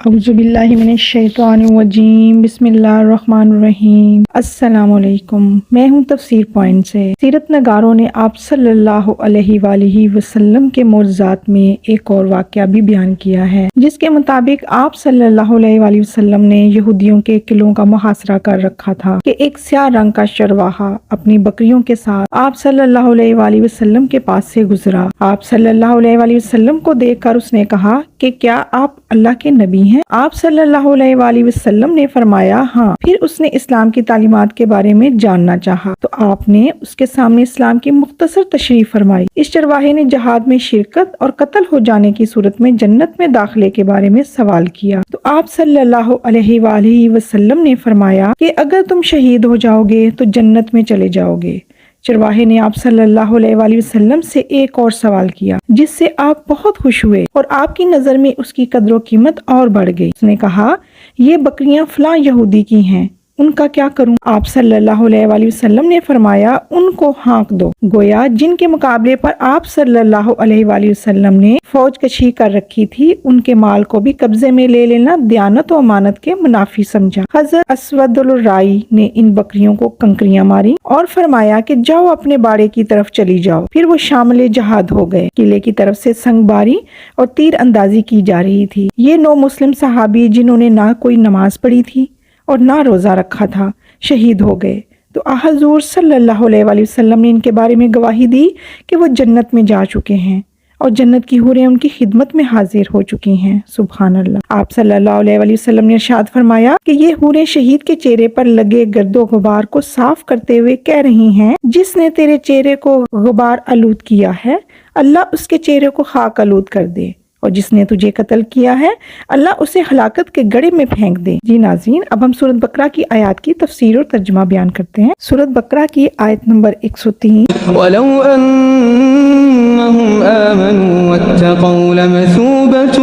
اعوذ باللہ من الشیطان الرجیم، بسم اللہ الرحمن الرحیم۔ السلام علیکم، میں ہوں تفسیر پوائنٹ سے۔ سیرت نگاروں نے آپ صلی اللہ علیہ وآلہ وسلم کے معجزات میں ایک اور واقعہ بھی بیان کیا ہے، جس کے مطابق آپ صلی اللہ علیہ وآلہ وسلم نے یہودیوں کے قلعوں کا محاصرہ کر رکھا تھا کہ ایک سیاہ رنگ کا چرواہا اپنی بکریوں کے ساتھ آپ صلی اللہ علیہ وآلہ وسلم کے پاس سے گزرا۔ آپ صلی اللہ علیہ وآلہ وسلم کو دیکھ کر اس نے کہا کہ کیا آپ اللہ کے نبی ہیں؟ آپ صلی اللہ علیہ وآلہ وسلم نے فرمایا ہاں۔ پھر اس نے اسلام کی تعلیمات کے بارے میں جاننا چاہا تو آپ نے اس کے سامنے اسلام کی مختصر تشریح فرمائی۔ اس چرواہے نے جہاد میں شرکت اور قتل ہو جانے کی صورت میں جنت میں داخلے کے بارے میں سوال کیا تو آپ صلی اللہ علیہ وآلہ وسلم نے فرمایا کہ اگر تم شہید ہو جاؤ گے تو جنت میں چلے جاؤ گے۔ چرواہے نے آپ صلی اللہ علیہ وآلہ وسلم سے ایک اور سوال کیا جس سے آپ بہت خوش ہوئے اور آپ کی نظر میں اس کی قدر و قیمت اور بڑھ گئی۔ اس نے کہا یہ بکریاں فلاں یہودی کی ہیں، ان کا کیا کروں؟ آپ صلی اللہ علیہ وآلہ وسلم نے فرمایا ان کو ہانک دو۔ گویا جن کے مقابلے پر آپ صلی اللہ علیہ وآلہ وسلم نے فوج کشی کر رکھی تھی، ان کے مال کو بھی قبضے میں لے لینا دیانت و امانت کے منافی سمجھا۔ حضرت اسود الرائی نے ان بکریوں کو کنکریاں ماری اور فرمایا کہ جاؤ اپنے باڑے کی طرف چلی جاؤ۔ پھر وہ شامل جہاد ہو گئے۔ قلعے کی طرف سے سنگ باری اور تیر اندازی کی جا رہی تھی۔ یہ 9 مسلم صحابی جنہوں نے نہ کوئی نماز پڑھی تھی اور نہ روزہ رکھا تھا شہید ہو گئے تو حضور صلی اللہ علیہ وآلہ وسلم نے ان کے بارے میں گواہی دی کہ وہ جنت میں جا چکے ہیں اور جنت کی حوریں ان کی خدمت میں حاضر ہو چکی ہیں۔ سبحان اللہ۔ آپ صلی اللہ علیہ وآلہ وسلم نے ارشاد فرمایا کہ یہ حوریں شہید کے چہرے پر لگے گرد و غبار کو صاف کرتے ہوئے کہہ رہی ہیں جس نے تیرے چہرے کو غبار آلود کیا ہے اللہ اس کے چہرے کو خاک آلود کر دے، اور جس نے تجھے قتل کیا ہے اللہ اسے ہلاکت کے گڑھے میں پھینک دے۔ جی ناظرین، اب ہم سورۃ بقرہ کی آیات کی تفسیر اور ترجمہ بیان کرتے ہیں۔ سورۃ بقرہ کی آیت نمبر 103۔ وَلَوْ أَنَّهُمْ آمَنُوا وَاتَّقَوْا لَمَثُوبَةٌ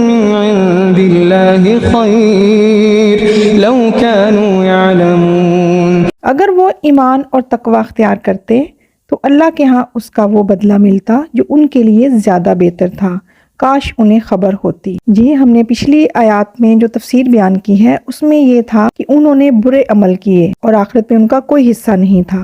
مِّنْ عِندِ اللَّهِ خَيْرٌ لَوْ كَانُوا يَعْلَمُونَ۔ اگر وہ ایمان اور تقوی اختیار کرتے تو اللہ کے ہاں اس کا وہ بدلہ ملتا جو ان کے لیے زیادہ بہتر تھا، کاش انہیں خبر ہوتی۔ جی، ہم نے پچھلی آیات میں جو تفسیر بیان کی ہے اس میں یہ تھا کہ انہوں نے برے عمل کیے اور آخرت میں ان کا کوئی حصہ نہیں تھا۔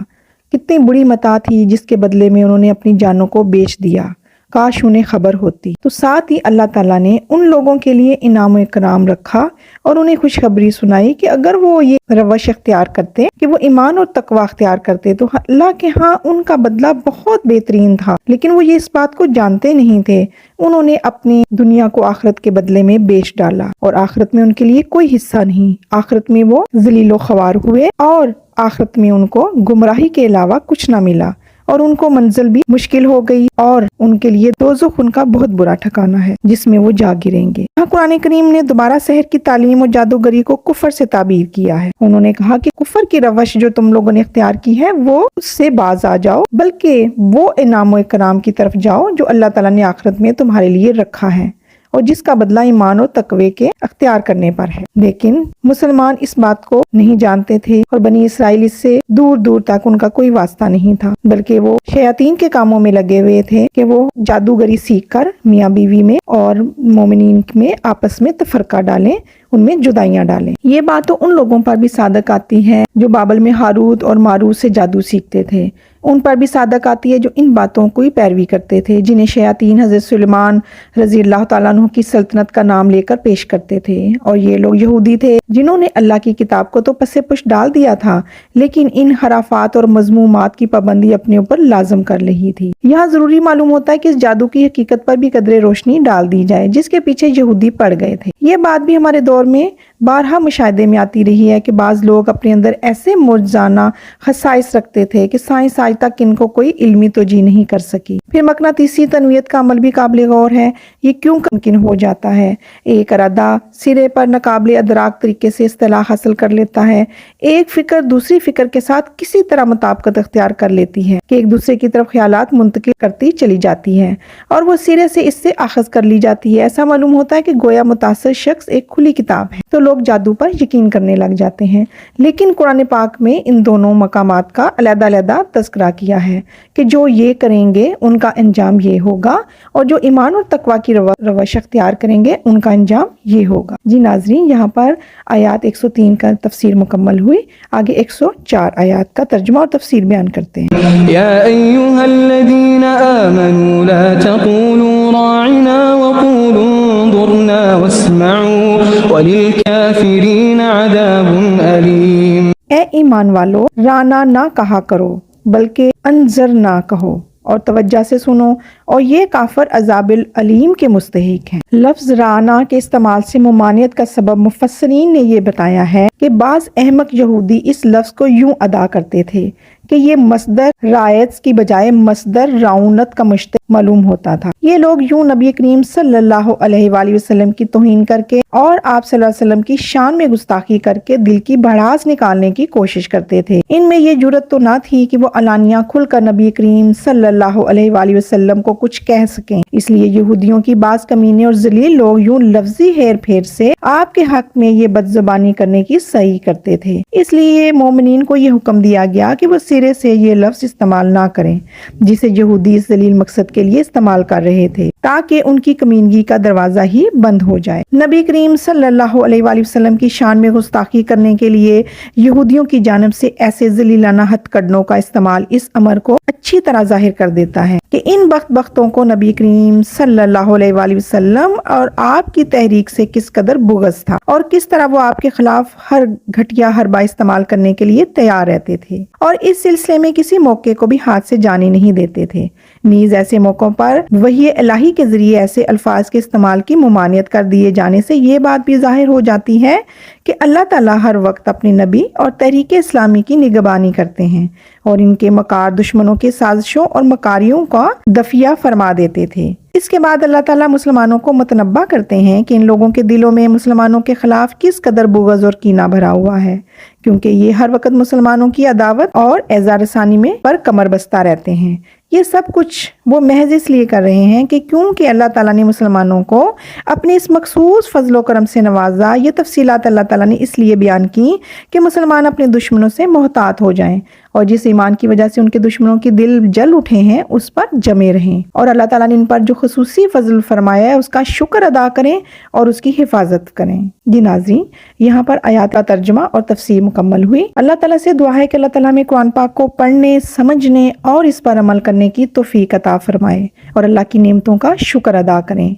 کتنی بری متاع تھی جس کے بدلے میں انہوں نے اپنی جانوں کو بیچ دیا، کاش انہیں خبر ہوتی۔ تو ساتھ ہی اللہ تعالیٰ نے ان لوگوں کے لیے انعام و اکرام رکھا اور انہیں خوشخبری سنائی کہ اگر وہ یہ روش اختیار کرتے کہ وہ ایمان اور تقوی اختیار کرتے تو اللہ کے ہاں ان کا بدلہ بہت بہترین تھا، لیکن وہ یہ اس بات کو جانتے نہیں تھے۔ انہوں نے اپنی دنیا کو آخرت کے بدلے میں بیچ ڈالا اور آخرت میں ان کے لیے کوئی حصہ نہیں۔ آخرت میں وہ ذلیل و خوار ہوئے اور آخرت میں ان کو گمراہی کے علاوہ کچھ نہ ملا اور ان کو منزل بھی مشکل ہو گئی اور ان کے لیے دوزخ ان کا بہت برا ٹھکانہ ہے جس میں وہ جا گریں گے۔ یہاں قرآن کریم نے دوبارہ سحر کی تعلیم اور جادوگری کو کفر سے تعبیر کیا ہے۔ انہوں نے کہا کہ کفر کی روش جو تم لوگوں نے اختیار کی ہے وہ اس سے باز آ جاؤ، بلکہ وہ انعام و اکرام کی طرف جاؤ جو اللہ تعالیٰ نے آخرت میں تمہارے لیے رکھا ہے اور جس کا بدلہ ایمان اور تقوی کے اختیار کرنے پر ہے۔ لیکن مسلمان اس بات کو نہیں جانتے تھے اور بنی اسرائیل اس سے دور دور تک ان کا کوئی واسطہ نہیں تھا، بلکہ وہ شیاطین کے کاموں میں لگے ہوئے تھے کہ وہ جادوگری سیکھ کر میاں بیوی میں اور مومنین میں آپس میں تفرقہ ڈالیں، ان میں جدائیاں ڈالیں۔ یہ بات تو ان لوگوں پر بھی صادق آتی ہے جو بابل میں ہاروت اور ماروت سے جادو سیکھتے تھے، ان پر بھی صادق آتی ہے جو ان باتوں کو ہی پیروی کرتے تھے جنہیں شیاطین حضرت سلیمان رضی اللہ تعالیٰ عنہ کی سلطنت کا نام لے کر پیش کرتے تھے۔ اور یہ لوگ یہودی تھے جنہوں نے اللہ کی کتاب کو تو پس پش ڈال دیا تھا لیکن ان خرافات اور مذمومات کی پابندی اپنے اوپر لازم کر رہی تھی۔ یہاں ضروری معلوم ہوتا ہے کہ اس جادو کی حقیقت پر بھی قدرے روشنی ڈال دی جائے جس کے پیچھے یہودی پڑ گئے تھے۔ یہ بات بھی ہمارے دور میں بارہا مشاہدے میں آتی رہی ہے کہ بعض لوگ اپنے اندر ایسے معجزانہ خصائص رکھتے تھے کہ سائنس آج تک ان کو کوئی علمی توجیہ نہیں کر سکی۔ پھر مقناطیسی تنویت کا عمل بھی قابل غور ہے۔ یہ کیوں ممکن ہو جاتا ہے؟ ایک ارادہ سرے پر ناقابل ادراک طریقے سے اصطلاح حاصل کر لیتا ہے، ایک فکر دوسری فکر کے ساتھ کسی طرح مطابقت اختیار کر لیتی ہے کہ ایک دوسرے کی طرف خیالات منتقل کرتی چلی جاتی ہے اور وہ سرے سے اس سے اخذ کر لی جاتی ہے۔ ایسا معلوم ہوتا ہے کہ گویا متاثر شخص ایک کھلی کتاب کتاب ہے، تو لوگ جادو پر یقین کرنے لگ جاتے ہیں۔ لیکن قرآن پاک میں ان دونوں مقامات کا علیحدہ علیحدہ تذکرہ کیا ہے کہ جو یہ کریں گے ان کا انجام یہ ہوگا، اور جو ایمان اور تقوی کی روش اختیار کریں گے ان کا انجام یہ ہوگا۔ جی ناظرین، یہاں پر آیات 103 کا تفسیر مکمل ہوئی، آگے 104 آیات کا ترجمہ اور تفسیر بیان کرتے ہیں۔ یا ایھا الذین آمنوا لا تقولوا راعنا وقولوا انظرنا واسمعوا وللکافرین عذاب علیم۔ اے ایمان والو، رانا نہ کہا کرو بلکہ انظر نہ کہو اور توجہ سے سنو، اور یہ کافر عذاب العلیم کے مستحق ہیں۔ لفظ رانا کے استعمال سے ممانعت کا سبب مفسرین نے یہ بتایا ہے کہ بعض احمق یہودی اس لفظ کو یوں ادا کرتے تھے کہ یہ مصدر رایت کی بجائے مصدر راونت کا مشتق معلوم ہوتا تھا۔ یہ لوگ یوں نبی کریم صلی اللہ علیہ وآلہ وسلم کی توہین کر کے اور آپ صلی اللہ علیہ وسلم کی شان میں گستاخی کر کے دل کی بھڑاس نکالنے کی کوشش کرتے تھے۔ ان میں یہ جرأت تو نہ تھی کہ وہ علانیہ کھل کر نبی کریم صلی اللہ علیہ وآلہ وسلم کو کچھ کہہ سکیں، اس لیے یہودیوں کی بعض کمینے اور ذلیل لوگ یوں لفظی ہیر پھیر سے آپ کے حق میں یہ بد زبانی کرنے کی صحیح کرتے تھے۔ اس لیے مومنین کو یہ حکم دیا گیا کہ وہ سرے سے یہ لفظ استعمال نہ کریں جسے یہودی اس ذلیل مقصد کے لیے استعمال کر رہے تھے، تاکہ ان کی کمینگی کا دروازہ ہی بند ہو جائے۔ نبی کریم صلی اللہ علیہ وآلہ وسلم کی شان میں گستاخی کرنے کے لیے یہودیوں کی جانب سے ایسے ذلیلانہ ہتھ کنڈوں کا استعمال اس امر کو اچھی طرح ظاہر کر دیتا ہے کہ ان بختوں کو نبی کریم صلی اللہ علیہ وآلہ وسلم اور آپ کی تحریک سے کس قدر بغض تھا، اور کس طرح وہ آپ کے خلاف ہر گھٹیا حربہ استعمال کرنے کے لیے تیار رہتے تھے، اور اس سلسلے میں کسی موقع کو بھی ہاتھ سے جانے نہیں دیتے تھے۔ نیز ایسے موقعوں پر وحی الہی کے ذریعے ایسے الفاظ کے استعمال کی ممانعت کر دیے جانے سے یہ بات بھی ظاہر ہو جاتی ہے کہ اللہ تعالیٰ ہر وقت اپنے نبی اور تحریک اسلامی کی نگہبانی کرتے ہیں اور ان کے مکار دشمنوں کے سازشوں اور مکاریوں کا دفیہ فرما دیتے تھے۔ اس کے بعد اللہ تعالیٰ مسلمانوں کو متنبہ کرتے ہیں کہ ان لوگوں کے دلوں میں مسلمانوں کے خلاف کس قدر بغض اور کینہ بھرا ہوا ہے، کیونکہ یہ ہر وقت مسلمانوں کی عداوت اور اعزا رسانی میں پر کمر بستہ رہتے ہیں۔ یہ سب کچھ وہ محض اس لیے کر رہے ہیں کہ کیونکہ اللہ تعالیٰ نے مسلمانوں کو اپنے اس مخصوص فضل و کرم سے نوازا۔ یہ تفصیلات اللہ تعالیٰ نے اس لیے بیان کی کہ مسلمان اپنے دشمنوں سے محتاط ہو جائیں اور جس ایمان کی وجہ سے ان کے دشمنوں کی دل جل اٹھے ہیں اس پر جمے رہیں، اور اللہ تعالیٰ نے ان پر جو خصوصی فضل فرمایا ہے اس کا شکر ادا کریں اور اس کی حفاظت کریں۔ جی ناظرین، یہاں پر آیات کا ترجمہ اور تفسیر مکمل ہوئی۔ اللہ تعالیٰ سے دعا ہے کہ اللہ تعالیٰ میں قرآن پاک کو پڑھنے، سمجھنے اور اس پر عمل کرنے کی توفیق عطا فرمائے اور اللہ کی نعمتوں کا شکر ادا کریں۔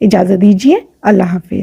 اجازت دیجیے، اللہ حافظ۔